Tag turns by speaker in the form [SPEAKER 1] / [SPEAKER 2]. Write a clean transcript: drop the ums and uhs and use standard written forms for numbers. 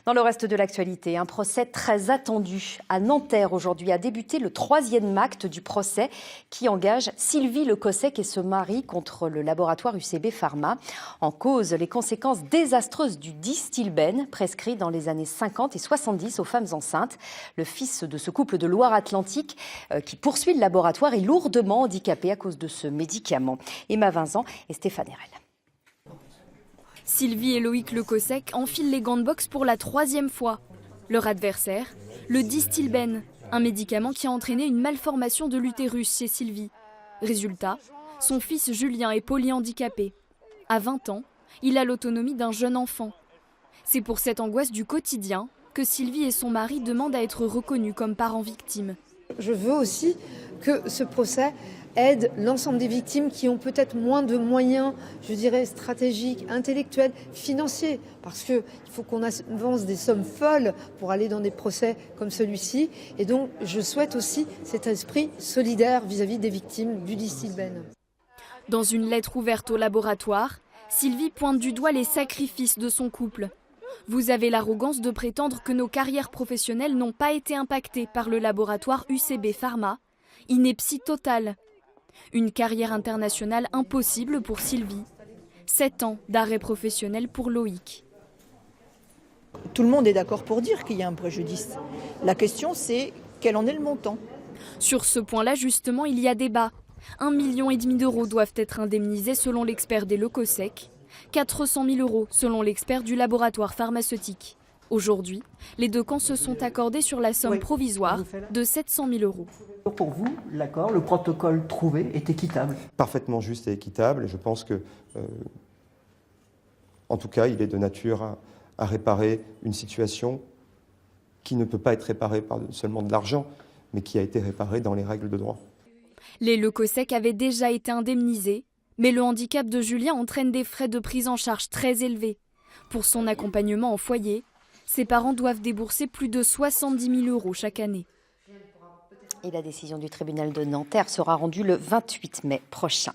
[SPEAKER 1] Dans le reste de l'actualité, un procès très attendu à Nanterre aujourd'hui a débuté le 3e acte du procès qui engage Sylvie Lecossec et son mari contre le laboratoire UCB Pharma. En cause, les conséquences désastreuses du Distilbène, prescrit dans les années 50 et 70 aux femmes enceintes. Le fils de ce couple de Loire-Atlantique qui poursuit le laboratoire est lourdement handicapé à cause de ce médicament. Emma Vincent et Stéphane Herel.
[SPEAKER 2] Sylvie et Loïc Lecossec enfilent les gants de boxe pour la 3e fois. Leur adversaire, le Distilbène, un médicament qui a entraîné une malformation de l'utérus chez Sylvie. Résultat, son fils Julien est polyhandicapé. À 20 ans, il a l'autonomie d'un jeune enfant. C'est pour cette angoisse du quotidien que Sylvie et son mari demandent à être reconnus comme parents victimes.
[SPEAKER 3] Je veux aussi que ce procès aide l'ensemble des victimes qui ont peut-être moins de moyens, je dirais, stratégiques, intellectuels, financiers. Parce qu'il faut qu'on avance des sommes folles pour aller dans des procès comme celui-ci. Et donc, je souhaite aussi cet esprit solidaire vis-à-vis des victimes du Distilbène.
[SPEAKER 2] Dans une lettre ouverte au laboratoire, Sylvie pointe du doigt les sacrifices de son couple. Vous avez l'arrogance de prétendre que nos carrières professionnelles n'ont pas été impactées par le laboratoire UCB Pharma. Ineptie totale. Une carrière internationale impossible pour Sylvie. 7 ans d'arrêt professionnel pour Loïc.
[SPEAKER 4] Tout le monde est d'accord pour dire qu'il y a un préjudice. La question, c'est quel en est le montant.
[SPEAKER 2] Sur ce point-là, justement, il y a débat. 1,5 million d'euros doivent être indemnisés selon l'expert des Lecossec. 400 000 euros selon l'expert du laboratoire pharmaceutique. Aujourd'hui, les deux camps se sont accordés sur la somme provisoire de 700 000 euros.
[SPEAKER 5] Pour vous, l'accord, le protocole trouvé est équitable?
[SPEAKER 6] Parfaitement juste et équitable. Et je pense que, en tout cas, il est de nature à réparer une situation qui ne peut pas être réparée par seulement de l'argent, mais qui a été réparée dans les règles de droit.
[SPEAKER 2] Les Lecossec avaient déjà été indemnisés, mais le handicap de Julien entraîne des frais de prise en charge très élevés. Pour son accompagnement en foyer, ses parents doivent débourser plus de 70 000 euros chaque année.
[SPEAKER 1] Et la décision du tribunal de Nanterre sera rendue le 28 mai prochain.